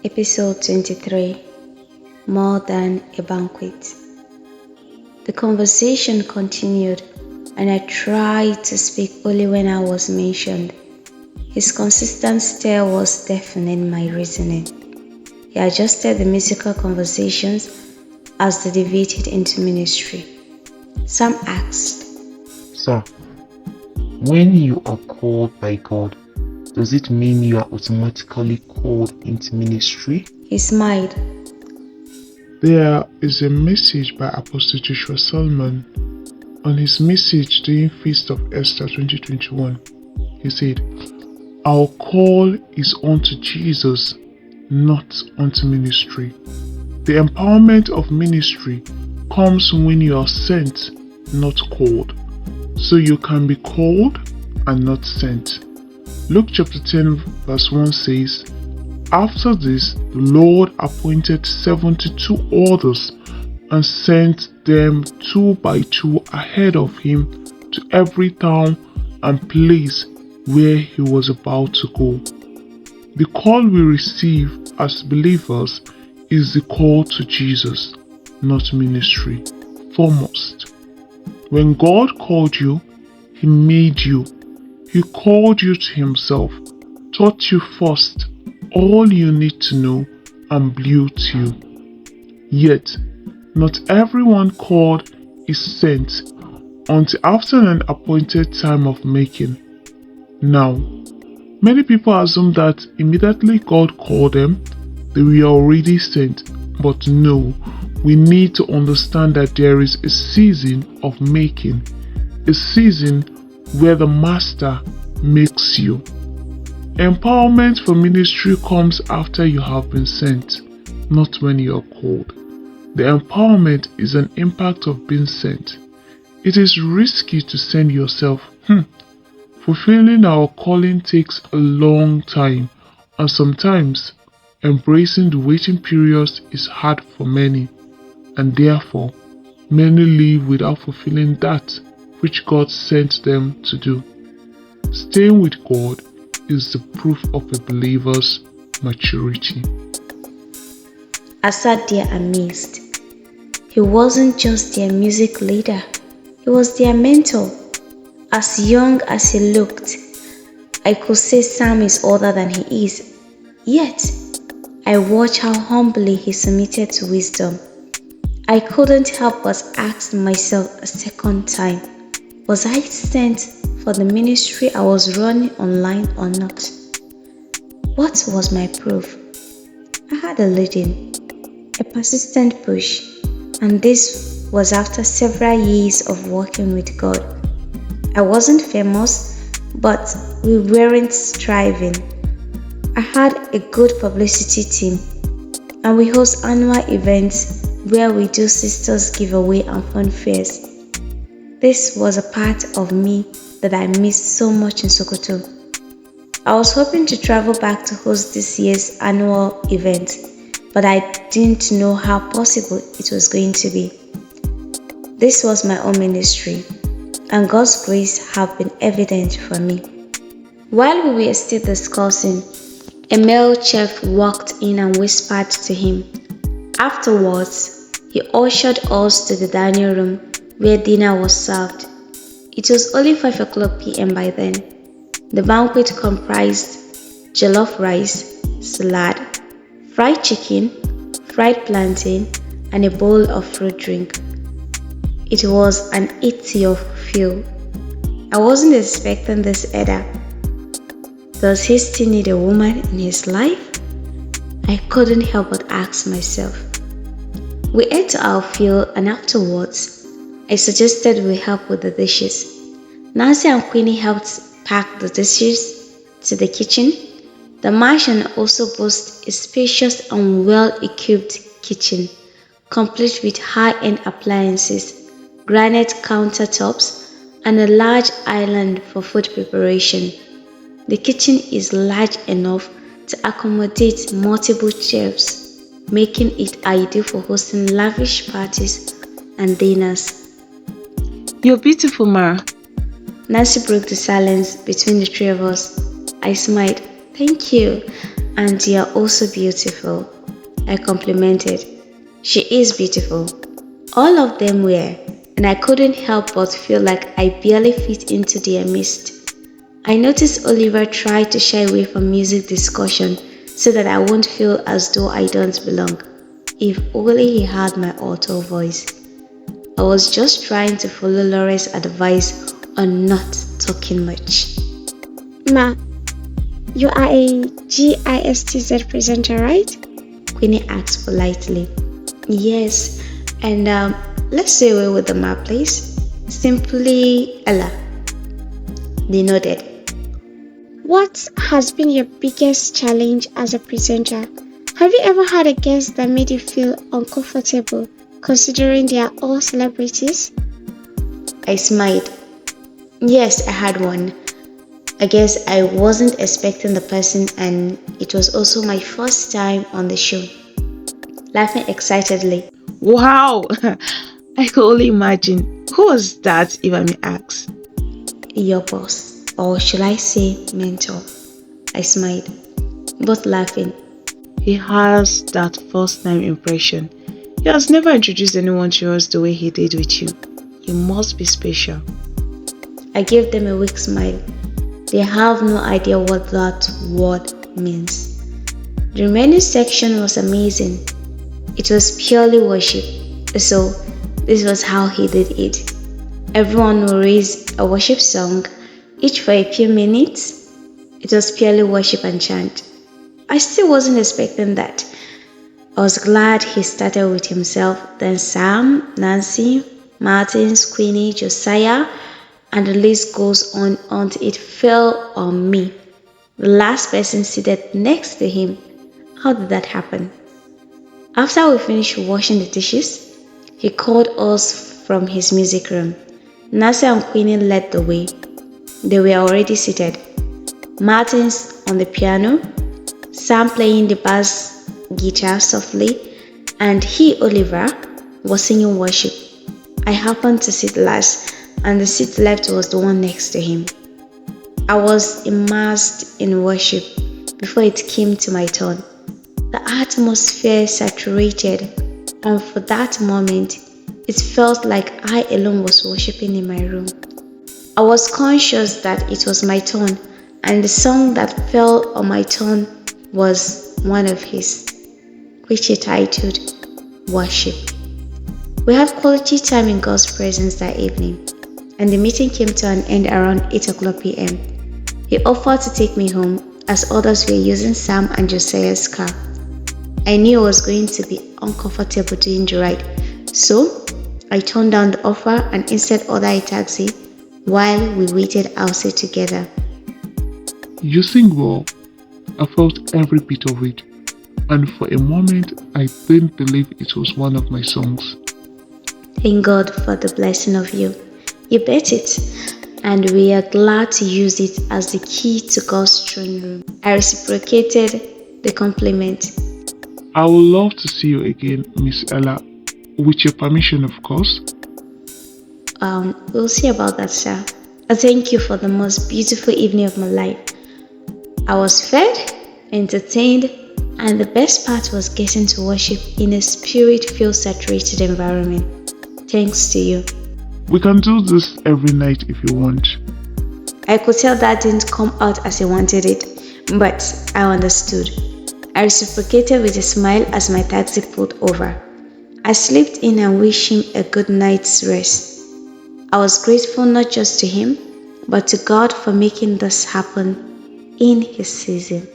Episode 23, More Than a Banquet. The conversation continued, and I tried to speak only when I was mentioned. His consistent stare was deafening my reasoning. He adjusted the musical conversations as they deviated into ministry. Sam asked, "Sir, when you are called by God, does it mean you are automatically called into ministry?" He smiled. There is a message by Apostle Joshua Solomon on his message during Feast of Esther 2021. He said, "Our call is unto Jesus, not unto ministry." The empowerment of ministry comes when you are sent, not called. So you can be called and not sent. Luke chapter 10 verse 1 says, "After this, the Lord appointed 72 others and sent them 2 by 2 ahead of him to every town and place where he was about to go." The call we receive as believers is the call to Jesus, not ministry, foremost. When God called you, He made you. He called you to Himself, taught you first all you need to know, and built you. Yet, not everyone called is sent until after an appointed time of making. Now, many people assume that immediately God called them, they were already sent. But no, we need to understand that there is a season of making, a season where the Master makes you. Empowerment for ministry comes after you have been sent, not when you are called. The empowerment is an impact of being sent. It is risky to send yourself. Fulfilling our calling takes a long time, and sometimes embracing the waiting periods is hard for many, and therefore many live without fulfilling that which God sent them to do. Staying with God is the proof of a believer's maturity. I sat there amazed. He wasn't just their music leader, he was their mentor. As young as he looked, I could say Sam is older than he is. Yet, I watched how humbly he submitted to wisdom. I couldn't help but ask myself a second time, was I sent for the ministry I was running online or not? What was my proof? I had a leading, a persistent push, and this was after several years of working with God. I wasn't famous, but we weren't striving. I had a good publicity team, and we host annual events where we do sisters giveaway and fun fairs. This was a part of me that I missed so much in Sokoto. I was hoping to travel back to host this year's annual event, but I didn't know how possible it was going to be. This was my own ministry, and God's grace have been evident for me. While we were still discussing, a male chef walked in and whispered to him. Afterwards, he ushered us to the dining room where dinner was served. It was only 5 p.m. by then. The banquet comprised jollof rice, salad, fried chicken, fried plantain, and a bowl of fruit drink. It was an 80th feel. I wasn't expecting this either. Does he still need a woman in his life? I couldn't help but ask myself. We ate our fill, and afterwards, I suggested we help with the dishes. Nancy and Queenie helped pack the dishes to the kitchen. The mansion also boasts a spacious and well-equipped kitchen, complete with high-end appliances, granite countertops, and a large island for food preparation. The kitchen is large enough to accommodate multiple chefs. making it ideal for hosting lavish parties and dinners. You're beautiful, Mara. Nancy broke the silence between the three of us. I smiled. Thank you. And you are also beautiful. I complimented. She is beautiful. All of them were, and I couldn't help but feel like I barely fit into their midst. I noticed Oliver tried to shy away from music discussion so that I won't feel as though I don't belong. If only he had my alto voice. I was just trying to follow Laura's advice on not talking much. Ma, you are a GISTZ presenter, right? Queenie asked politely. Yes, and let's say away with the map, please. Simply Ella. They nodded. What has been your biggest challenge as a presenter? Have you ever had a guest that made you feel uncomfortable, considering they are all celebrities? I smiled. Yes, I had one. I guess I wasn't expecting the person, and it was also my first time on the show. Laughing excitedly. Wow! I could only imagine. Who was that, if I may ask? Your boss, or should I say mentor? I smiled, both laughing. He has that first time impression. He has never introduced anyone to us the way he did with you. You must be special. I gave them a weak smile. They have no idea what that word means. The remaining section was amazing. It was purely worship. So this was how he did it. Everyone will raise a worship song, each for a few minutes. It was purely worship and chant. I still wasn't expecting that. I was glad he started with himself, then Sam, Nancy, Martins, Queenie, Josiah, and the list goes on until it fell on me, the last person seated next to him. How did that happen? After we finished washing the dishes, he called us from his music room. Nancy and Queenie led the way. They were already seated. Martins on the piano, Sam playing the bass guitar softly, and he, Oliver, was singing worship. I happened to sit last, and the seat left was the one next to him. I was immersed in worship before it came to my turn. The atmosphere saturated, and for that moment, it felt like I alone was worshiping in my room. I was conscious that it was my turn, and the song that fell on my turn was one of his, which he titled Worship. We had quality time in God's presence that evening, and the meeting came to an end around 8 o'clock p.m. He offered to take me home as others were using Sam and Josiah's car. I knew I was going to be uncomfortable doing the ride, so I turned down the offer and instead ordered a taxi while we waited outside together. You sing well. I felt every bit of it, and for a moment I didn't believe it was one of my songs. Thank God for the blessing of you. You bet it, and we are glad to use it as the key to God's throne room. I reciprocated the compliment. I would love to see you again, Miss Ella, with your permission, of course. We'll see about that, sir. Thank you for the most beautiful evening of my life. I was fed, entertained, and the best part was getting to worship in a spirit-filled, saturated environment. Thanks to you. We can do this every night if you want. I could tell that didn't come out as I wanted it, but I understood. I reciprocated with a smile as my taxi pulled over. I slipped in and wished him a good night's rest. I was grateful not just to him, but to God for making this happen in His season.